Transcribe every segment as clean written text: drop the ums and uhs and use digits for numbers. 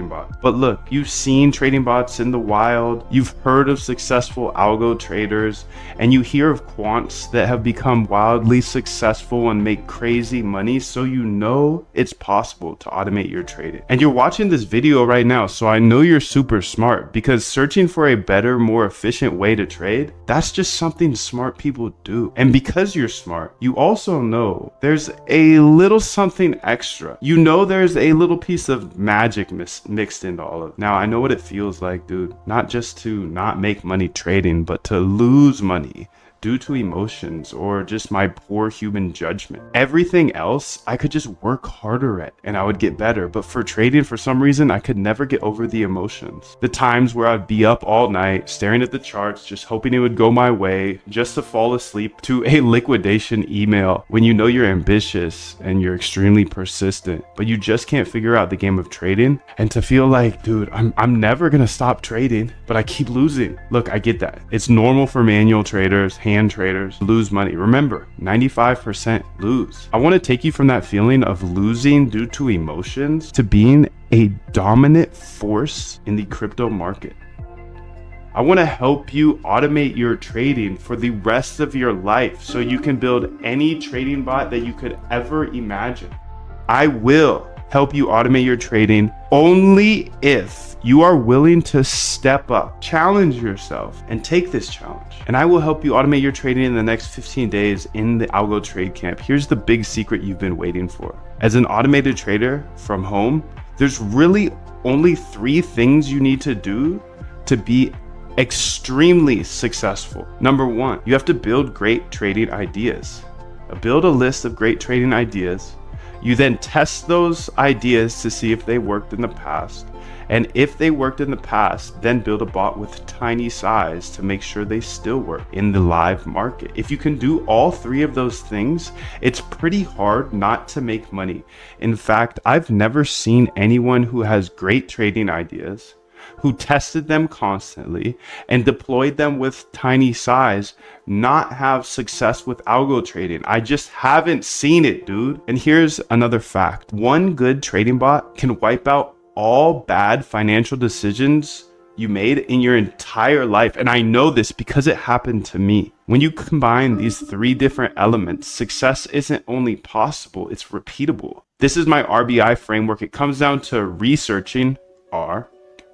bot. But look, you've seen trading bots in the wild, you've heard of successful algo traders, and you hear of quants that have become wildly successful and make crazy money, so you know it's possible to automate your trading. And you're watching this video right now, so I know you're super smart, because searching for a better, more efficient way to trade, that's just something smart people do. And because you're smart, you also know there's a little something extra. You know there's a little piece of magic mixed into all of it. Now, I know what it feels like, dude. Not just to not make money trading, but to lose money due to emotions or just my poor human judgment. Everything else I could just work harder at and I would get better, but for trading, for some reason, I could never get over the emotions. The times where I'd be up all night staring at the charts, just hoping it would go my way, just to fall asleep to a liquidation email when you know you're ambitious and you're extremely persistent, but you just can't figure out the game of trading, and to feel like, dude, I'm never gonna stop trading, but I keep losing. Look, I get that. It's normal for manual traders, hand traders, lose money. Remember, 95% lose. I want to take you from that feeling of losing due to emotions to being a dominant force in the crypto market. I want to help you automate your trading for the rest of your life so you can build any trading bot that you could ever imagine. I will help you automate your trading only if you are willing to step up, challenge yourself, and take this challenge. And I will help you automate your trading in the next 15 days in the Algo Trade Camp. Here's the big secret you've been waiting for. As an automated trader from home, there's really only 3 things you need to do to be extremely successful. Number 1, you have to build great trading ideas. Build a list of great trading ideas. You then test those ideas to see if they worked in the past. And if they worked in the past, then build a bot with tiny size to make sure they still work in the live market. If you can do all 3 of those things, it's pretty hard not to make money. In fact, I've never seen anyone who has great trading ideas, who tested them constantly and deployed them with tiny size, not have success with algo trading. I just haven't seen it, dude. And here's another fact. One good trading bot can wipe out all bad financial decisions you made in your entire life. And I know this because it happened to me. When you combine these 3 different elements, success isn't only possible, it's repeatable. This is my RBI framework. It comes down to researching, R,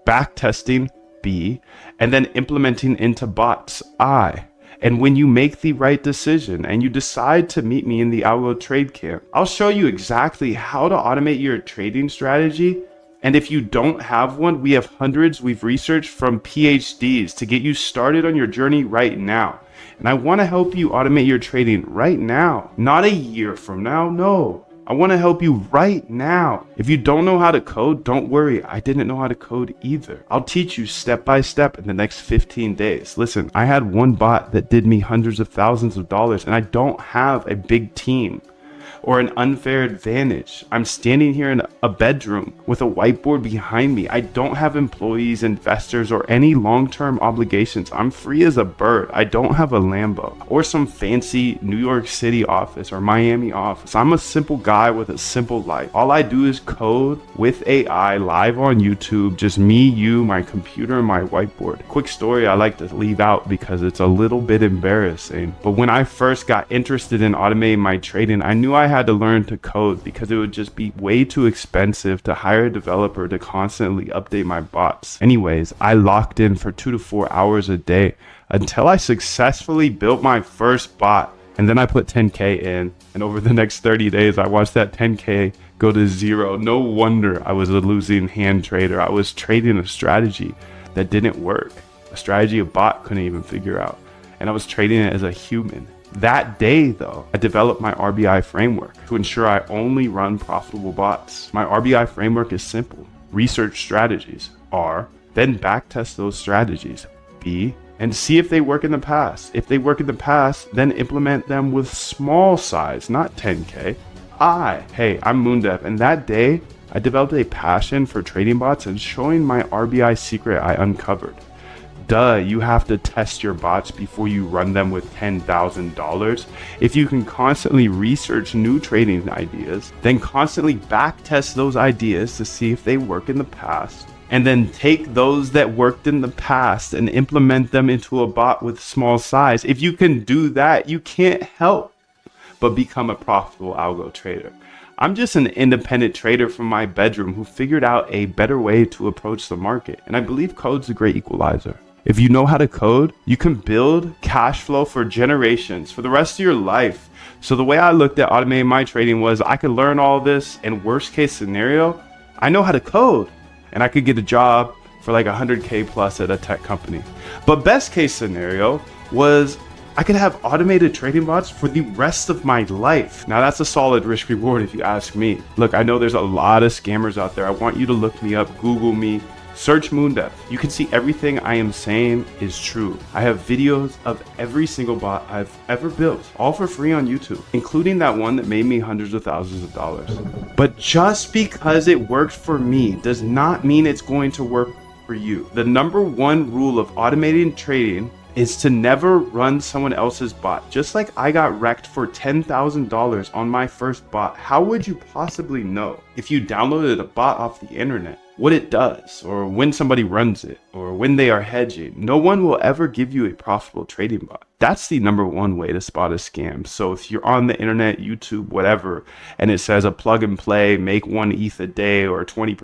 backtesting, B, and then implementing into bots, I. And when you make the right decision and you decide to meet me in the Algo Trade Camp, I'll show you exactly how to automate your trading strategy. And if you don't have one, we have hundreds we've researched from PhDs to get you started on your journey right now. And I want to help you automate your trading right now, not a year from now. No, I want to help you right now. If you don't know how to code, don't worry. I didn't know how to code either. I'll teach you step by step in the next 15 days. Listen, I had one bot that did me hundreds of thousands of dollars, and I don't have a big team or an unfair advantage. I'm standing here in a bedroom with a whiteboard behind me. I don't have employees, investors, or any long-term obligations. I'm free as a bird. I don't have a Lambo or some fancy New York City office or Miami office. I'm a simple guy with a simple life. All I do is code with AI live on YouTube, just me, you, my computer, and my whiteboard. Quick story I like to leave out because it's a little bit embarrassing. But when I first got interested in automating my trading, I knew I had to learn to code because it would just be way too expensive to hire a developer to constantly update my bots. Anyways, I locked in for 2 to 4 hours a day until I successfully built my first bot. And then I put 10K in, and over the next 30 days, I watched that 10K go to 0. No wonder I was a losing hand trader. I was trading a strategy that didn't work, a strategy a bot couldn't even figure out. And I was trading it as a human. That day, though, I developed my RBI framework to ensure I only run profitable bots. My RBI framework is simple. Research strategies, R, then backtest those strategies, B, and see if they work in the past. If they work in the past, then implement them with small size, not 10K. Hey, I'm Moondev, and that day, I developed a passion for trading bots and showing my RBI secret I uncovered. duh, you have to test your bots before you run them with $10,000. If you can constantly research new trading ideas, then constantly back test those ideas to see if they work in the past, and then take those that worked in the past and implement them into a bot with small size. If you can do that, you can't help but become a profitable algo trader. I'm just an independent trader from my bedroom who figured out a better way to approach the market. And I believe code's a great equalizer. If you know how to code, you can build cash flow for generations, for the rest of your life. So the way I looked at automating my trading was I could learn all this, and worst case scenario, I know how to code and I could get a job for like 100K plus at a tech company. But best case scenario was I could have automated trading bots for the rest of my life. Now that's a solid risk reward if you ask me. Look, I know there's a lot of scammers out there. I want you to look me up, Google me, search Moondev. You can see everything I am saying is true. I have videos of every single bot I've ever built, all for free on YouTube, including that one that made me hundreds of thousands of dollars. But just because it worked for me does not mean it's going to work for you. The number one rule of automating trading is to never run someone else's bot. Just like I got wrecked for $10,000 on my first bot, how would you possibly know if you downloaded a bot off the internet what it does, or when somebody runs it, or when they are hedging? No one will ever give you a profitable trading bot. That's the number one way to spot a scam. So if you're on the internet, YouTube, whatever, and it says a plug and play, make 1 ETH a day or 20%